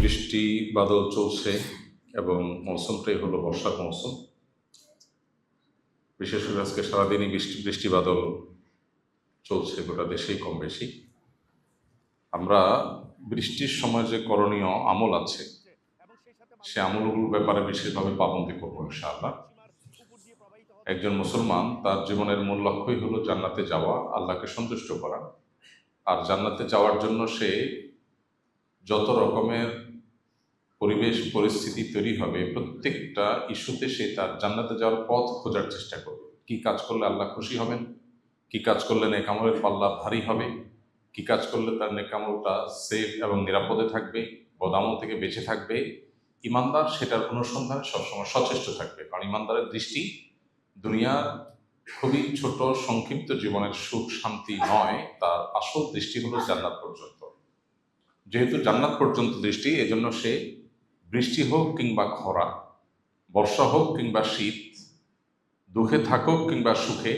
বৃষ্টি বাদল চলছে এবং মৌসুমটাই হলো বর্ষার মৌসুম। বিশেষ করে আজকে সারাদিনই বৃষ্টি বাদল চলছে গোটা দেশেই কম বেশি। আমরা বৃষ্টির সময় যে করণীয় আমল আছে সে আমলগুলোর ব্যাপারে বিশেষভাবে পাবন্দি করবো ইনশাআল্লাহ। একজন মুসলমান তার জীবনের মূল লক্ষ্যই হলো জান্নাতে যাওয়া, আল্লাহকে সন্তুষ্ট করা। আর জান্নাতে যাওয়ার জন্য সে যত রকমের পরিবেশ পরিস্থিতি তৈরি হবে, প্রত্যেকটা ইস্যুতে সে তার জান্নাতে যাওয়ার পথ খোঁজার চেষ্টা করবে। কি কাজ করলে আল্লাহ খুশি হবেন, কি কাজ করলে নেকামলের পাল্লা ভারী হবে, কি কাজ করলে তার নেকামলটা সেফ এবং নিরাপদে থাকবে, বদামল থেকে বেঁচে থাকবে। ইমানদার সেটার অনুসন্ধানে সবসময় সচেষ্ট থাকবে, কারণ ইমানদারের দৃষ্টি দুনিয়ার খুবই ছোট সংক্ষিপ্ত জীবনের সুখ শান্তি নয়, তার আসল দৃষ্টি হলো জান্নাত পর্যন্ত। যেহেতু জান্নাত পর্যন্ত দৃষ্টি, এজন্য সে বৃষ্টি হোক কিংবা খরা, বর্ষা হোক কিংবা শীত, দুঃখে থাকুক কিংবা সুখে,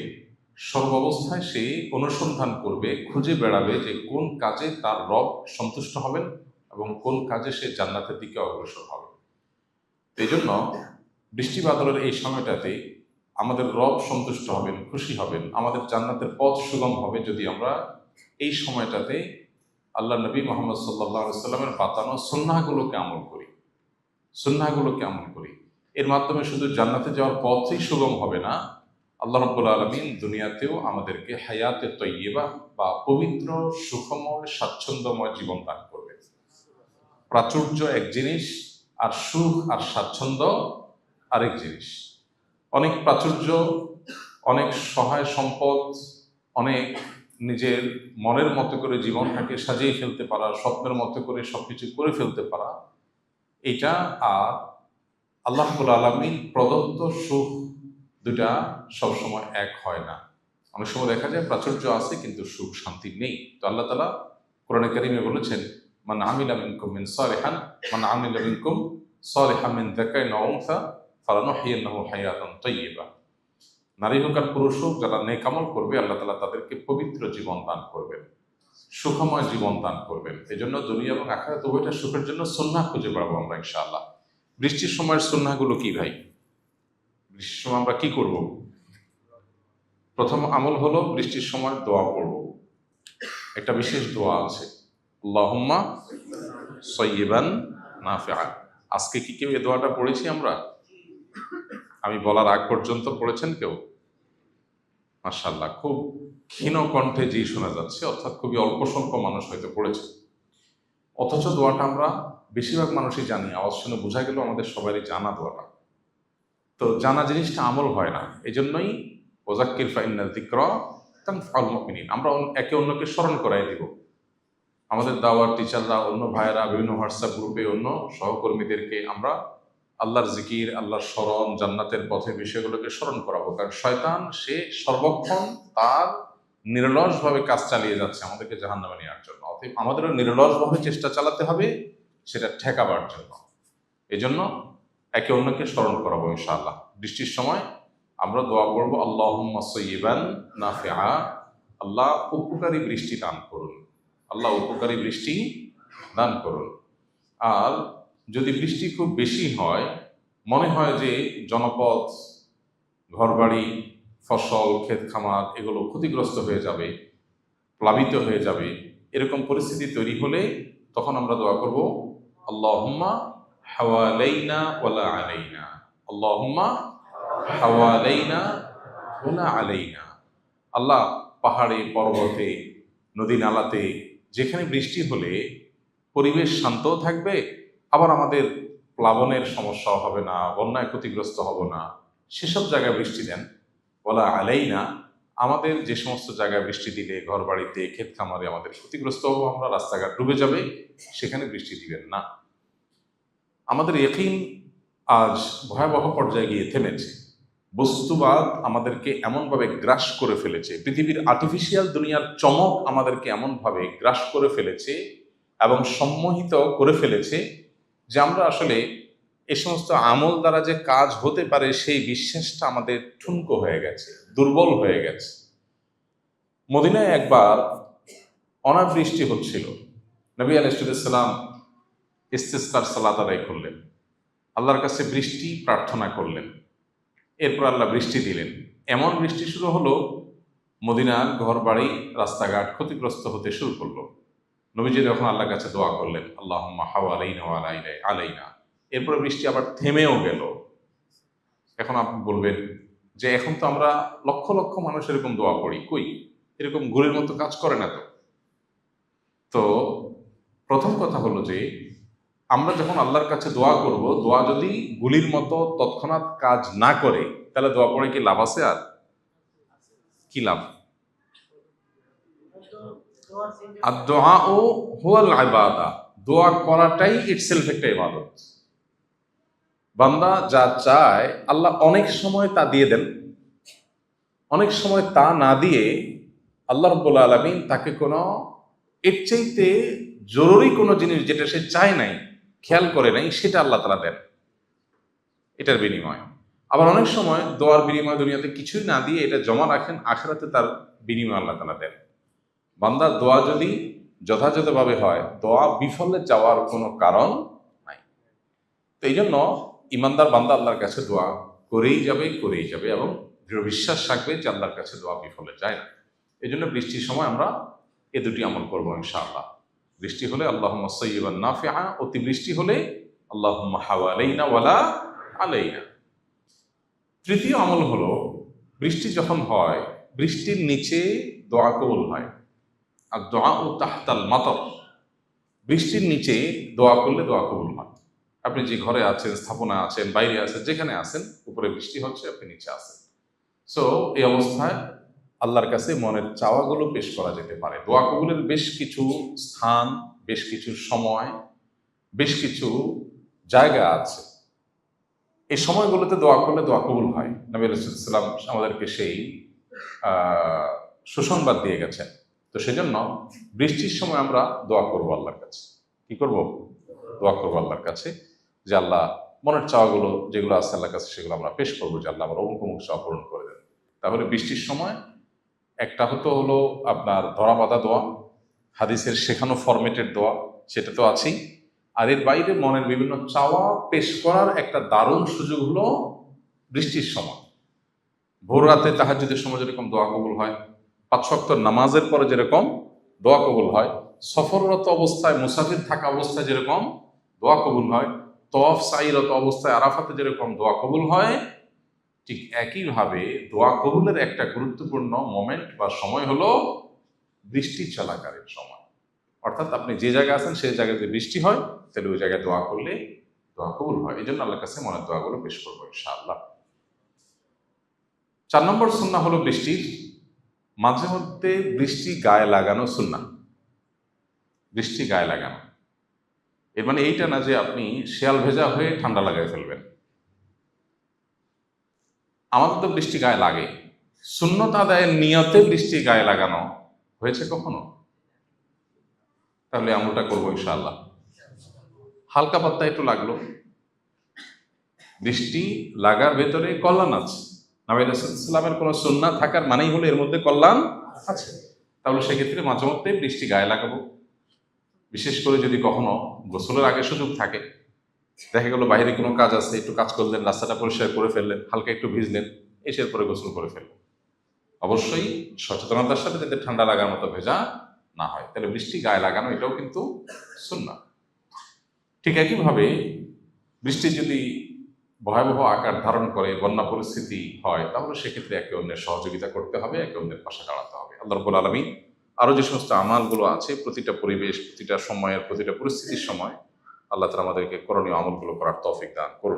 সর্বাবস্থায় সে অনুসন্ধান করবে, খুঁজে বেড়াবে যে কোন কাজে তার রব সন্তুষ্ট হবেন এবং কোন কাজে সে জান্নাতের দিকে অগ্রসর হবে। এই জন্য বৃষ্টি বাদলের এই সময়টাতে আমাদের রব সন্তুষ্ট হবেন, খুশি হবেন, আমাদের জান্নাতের পথ সুগম হবে যদি আমরা এই সময়টাতে আল্লাহ নবী মোহাম্মদ সাল্লাল্লাহু আলাইহি সাল্লামের বাতানো সুন্নাহগুলোকে আমল করি। এর মাধ্যমে শুধু জান্নাতে যাওয়ার পথই সুগম হবে না, আল্লাহ রাব্বুল আলামিন দুনিয়াতেও আমাদেরকে হায়াতে তৈয়্যিবা বা পবিত্র সুখময় স্বাচ্ছন্দ্যময় জীবন দান করবে। প্রাচুর্য এক জিনিস, আর সুখ আর স্বাচ্ছন্দ্য আরেক জিনিস। অনেক প্রাচুর্য, অনেক সহায় সম্পদ, অনেক নিজের মনের মতো করে জীবনটাকে সাজিয়ে ফেলতে পারা, স্বপ্নের মতো করে সবকিছু করে ফেলতে পারা, এটা আর আল্লাহ রাব্বুল আলামিন প্রদত্ত সুখ দুটা সবসময় এক হয় না। অনেক সময় দেখা যায় প্রাচুর্য আছে কিন্তু সুখ শান্তি নেই। তো আল্লাহ তাআলা কোরআনে কারিমে বলেছেন, মান আমিলা মিনকুম সালিহান মিন যাকারিন ওয়া উনসা ফালানুহয়িন্নাহু হায়াতান তাইয়্যিবা। নারী হোক আর পুরুষ হোক, যারা নেক আমল করবে আল্লাহ তাআলা তাদেরকে পবিত্র জীবন দান করবেন, সুখময় জীবন দান করবেন। এই জন্য দুনিয়া এবং আখিরাত উভয়টা সুখের জন্য সুন্নাহ খুঁজে পাবো আমরা ইনশাআল্লাহ। বৃষ্টির সময়ের সুন্নাহগুলো কি ভাই? বৃষ্টির সময় আমরা কি করব? প্রথম আমল হলো বৃষ্টির সময় দোয়া পড়ব। একটা বিশেষ দোয়া আছে, আল্লাহুম্মা সাইয়্যিবান নাফিআ। আজকে কি কেউ এই দোয়াটা পড়েছি আমরা? আমি বলার আগ পর্যন্ত পড়েছেন কেউ? মাশাআল্লাহ, খুব ক্ষীণ কণ্ঠে জি শোনা যাচ্ছে, অর্থাৎ খুবই অল্প স্বল্প মানুষ হয়তো পড়েছে। অথচ দোয়াটা আমরা বেশিরভাগ মানুষই জানি, আওয়াজ শুনে বোঝা গেল আমাদের সবারই জানা দোয়াটা। তো জানা জিনিসটা আমল হয় না, এই জন্যই ওয়াযাক্কির ফাইন্না যিকরা তানফাউল মুমিনিন। আমরা একে অন্যকে স্মরণ করাই দিব। আমাদের দাওয়ার টিচাররা, অন্য ভাইয়েরা, বিভিন্ন হোয়াটসঅ্যাপ গ্রুপে অন্য সহকর্মীদেরকে আমরা আল্লাহর জিকির, আল্লাহর স্মরণ, জান্নাতের পথের বিষয়গুলোকে স্মরণ করাবো। কারণ শয়তান সে সর্বক্ষণ তার নিরলসভাবে কাজ চালিয়ে যাচ্ছে আমাদেরকে জাহান্নামে নেওয়ার জন্য। অতএব আমাদেরও নিরলসভাবে চেষ্টা চালাতে হবে সেটা ঠেকাবার জন্য। এজন্য একে অন্যকে স্মরণ করাবো ইনশাআল্লাহ। বৃষ্টির সময় আমরা দোয়া করবো, আল্লাহুম্মা সাইয়্যিবান নাফিআ। আল্লাহ উপকারী বৃষ্টি দান করুন, আল্লাহ উপকারী বৃষ্টি দান করুন। আর যদি বৃষ্টি খুব বেশি হয়, মনে হয় যে জনপদ, ঘরবাড়ি, ফসল, ক্ষেত খামার এগুলো ক্ষতিগ্রস্ত হয়ে যাবে, প্লাবিত হয়ে যাবে, এরকম পরিস্থিতি তৈরি হলে তখন আমরা দোয়া করব, আল্লাহুম্মা হাওয়ালাইনা ওয়ালা আলাইনা, আল্লাহুম্মা হাওয়ালাইনা ওয়ালা আলাইনা। আল্লাহ পাহাড়ে, পর্বতে, নদী নালাতে যেখানে বৃষ্টি হলে পরিবেশ শান্তও থাকবে, আবার আমাদের প্লাবনের সমস্যাও হবে না, বন্যায় ক্ষতিগ্রস্ত হব না, সেসব জায়গায় বৃষ্টি দেন। ওয়ালা আলাইনা, আমাদের যে সমস্ত জায়গায় বৃষ্টি দিলে ঘর বাড়িতে, ক্ষেত খামারে আমাদের ক্ষতিগ্রস্ত হবো, আমরা রাস্তাঘাট ডুবে যাবে, সেখানে বৃষ্টি দিবেন না। আমাদের ইয়াকিন আজ ভয়াবহ পর্যায়ে গিয়ে থেমেছে। বস্তুবাদ আমাদেরকে এমনভাবে গ্রাস করে ফেলেছে, পৃথিবীর আর্টিফিশিয়াল দুনিয়ার চমক আমাদেরকে এমনভাবে গ্রাস করে ফেলেছে এবং সম্মোহিত করে ফেলেছে যে আমরা আসলে এ সমস্ত আমল দ্বারা যে কাজ হতে পারে সেই বিশ্বাসটা আমাদের ঠুনকো হয়ে গেছে, দুর্বল হয়ে গেছে। মদিনায় একবার অনাবৃষ্টি হচ্ছিল। নবী আলাইহিস সালাম ইস্তিসকার সালাত আদায় করলেন, আল্লাহর কাছে বৃষ্টি প্রার্থনা করলেন, এরপর আল্লাহ বৃষ্টি দিলেন। এমন বৃষ্টি শুরু হলো, মদিনার ঘর বাড়ি রাস্তাঘাট ক্ষতিগ্রস্ত হতে শুরু করলো। নবীজি যখন আল্লাহর কাছে দোয়া করলেন, আল্লাহুম্মা হাওয়ালাইনা ওয়া আলাইনা, এরপরে বৃষ্টি আবার থেমেও গেল। এখন আপনি বলবেন যে এখন তো আমরা লক্ষ লক্ষ মানুষ এরকম দোয়া করি, কই এরকম ঘুরের মতো কাজ করে না তো। তো প্রথম কথা হলো যে আমরা যখন আল্লাহর কাছে দোয়া করব, দোয়া যদি গুলির মতো তৎক্ষণাৎ কাজ না করে, তাহলে দোয়া পড়ে কি লাভ আছে? আর কি লাভ? আর দোয়া ও হুয়াল ইবাদা, দোয়া করাটাই ইটসেলফ একটা ইবাদত। বান্দা যা চায় আল্লাহ অনেক সময় তা দিয়ে দেন, অনেক সময় তা না দিয়ে আল্লাহ রাব্বুল আলামিন তাকে কোনো এর চাইতে জরুরি কোনো জিনিস যেটা সে চায় নাই, খেয়াল করে নাই, সেটা আল্লাহ তাআলা দেন এটার বিনিময়। আবার অনেক সময় দোয়ার বিনিময় দুনিয়াতে কিছুই না দিয়ে এটা জমা রাখেন, আখিরাতে তার বিনিময় আল্লাহ তাআলা দেন। বান্দার দোয়া যদি যথাযথভাবে হয়, দোয়া বিফলে যাওয়ার কোনো কারণ নাই। তো এই জন্য ইমানদার বান্দা আল্লাহর কাছে দোয়া করেই যাবে এবং দৃঢ় বিশ্বাস রাখবে যে আল্লাহর কাছে দোয়া বিফলে যায় না। এই জন্য বৃষ্টির সময় আমরা এ দুটি আমল করবো ইনশাআল্লাহ। বৃষ্টি হলে আল্লাহুম্মা সাইয়্যিবান নাফিআ, অতিবৃষ্টি হলে আল্লাহুম্মা হাওয়ালাইনা ওয়ালা আলাইনা। তৃতীয় আমল হলো, বৃষ্টি যখন হয় বৃষ্টির নিচে দোয়া কবুল হয়। আর দোয়া ও তাহতাল মাতর, বৃষ্টির নিচে দোয়া করলে দোয়া কবুল হয়। আপনি যে ঘরে আছেন, স্থাপনা আছেন, বাইরে আছেন, যেখানে আছেন, উপরে বৃষ্টি হচ্ছে, আপনি নিচে আছেন। সো এই অবস্থায় আল্লাহর কাছে মনের চাওয়াগুলো পেশ করা যেতে পারে। দোয়া কবুলের বেশ কিছু স্থান, বেশ কিছু সময়, বেশ কিছু জায়গা আছে। এই সময়গুলোতে দোয়া করলে দোয়া কবুল হয়। নবী রাসূলুল্লাহ সাল্লাল্লাহু আলাইহি ওয়াসাল্লাম আমাদেরকে সেই সুসংবাদ দিয়ে গেছেন। তো সেজন্য বৃষ্টির সময় আমরা দোয়া করবো আল্লাহর কাছে। কি করব? দোয়া করবো আল্লাহর কাছে যে আল্লাহ, মনের চাওয়াগুলো যেগুলো আছে আল্লাহর কাছে সেগুলো আমরা পেশ করবো যে আল্লাহ আমার অমুক অমুক চাওয়া পূরণ করে দেন। তাহলে বৃষ্টির সময় একটা হলো আপনার ধরা বাঁধা দোয়া, হাদিসের শেখানো ফরম্যাটের দোয়া, সেটা তো আছেই। আর এর বাইরে মনের বিভিন্ন চাওয়া পেশ করার একটা দারুণ সুযোগ হলো বৃষ্টির সময়। ভোর রাতে তাহাজ্জুদের সময় যেরকম দোয়া কবুল হয়, ৫ ওয়াক্ত নামাজের পরে যেরকম দোয়া কবুল হয়, সফররত অবস্থায়, মুসাফির থাকা অবস্থায় যেরকম দোয়া কবুল হয়, তওয়াফ সাইরত অবস্থায় আরাফাতে যেরকম দোয়া কবুল হয়, ঠিক একইভাবে দোয়া কবুলের একটা গুরুত্বপূর্ণ মোমেন্ট বা সময় হলো বৃষ্টি চলাকালীন সময়। অর্থাৎ আপনি যে জায়গায় আছেন সেই জায়গায় যদি বৃষ্টি হয়, তাহলে ওই জায়গায় দোয়া করলে দোয়া কবুল হয়। এই জন্য আল্লাহর কাছে মনের দোয়াগুলো পেশ করবো ইনশাআল্লাহ। ৪ নম্বর সুন্নাহ হলো বৃষ্টির মাঝে মধ্যে বৃষ্টি গায়ে লাগানো সুন্নাহ। বৃষ্টি গায়ে লাগানো এর মানে এইটা না যে আপনি শেয়াল ভেজা হয়ে ঠান্ডা লাগাই ফেলবেন। আমাদের তো বৃষ্টি গায়ে লাগে, সুন্নত আদায়ের নিয়তে বৃষ্টি গায়ে লাগানো হয়েছে কখনো? তাহলে আমলটা করবো ইনশাআল্লাহ। হালকা পাতলা একটু লাগলো, বৃষ্টি লাগার ভেতরে কল্যাণ আছে। নবী রাসূলুল্লাহ সাল্লাল্লাহু আলাইহি ওয়াসাল্লামের কোনো সুন্নাহ থাকার মানেই হলো এর মধ্যে কল্যাণ আছে। তাহলে সেক্ষেত্রে মাঝে মধ্যে বৃষ্টি গায়ে লাগাবো। বিশেষ করে যদি কখনো গোসলের আগে সুযোগ থাকে, দেখা গেল বাইরে কোনো কাজ আছে, একটু কাজ করলেন, রাস্তাটা পরিষ্কার করে ফেললেন, হালকা একটু ভিজলেন, এসের পরে গোসল করে ফেললেন। অবশ্যই সচেতনতার সাথে যাতে ঠান্ডা লাগার মতো ভেজা না হয়, তাহলে বৃষ্টি গায়ে লাগানো এটাও কিন্তু সুন্নাহ। ঠিক একইভাবে বৃষ্টি যদি ভয়াবহ আকার ধারণ করে, বন্যা পরিস্থিতি হয়, তাহলে সেক্ষেত্রে একে অন্যের সহযোগিতা করতে হবে, একে অন্যের পাশে দাঁড়াতে হবে। আল্লাহ রাব্বুল আলামিন আরো যে সমস্ত আমালগুলো আছে, প্রতিটা পরিবেশ, প্রতিটা সময়ের, প্রতিটা পরিস্থিতির সময় আল্লাহ তাআলা আমাদেরকে করণীয় আমলগুলো করার তৌফিক দান করুন।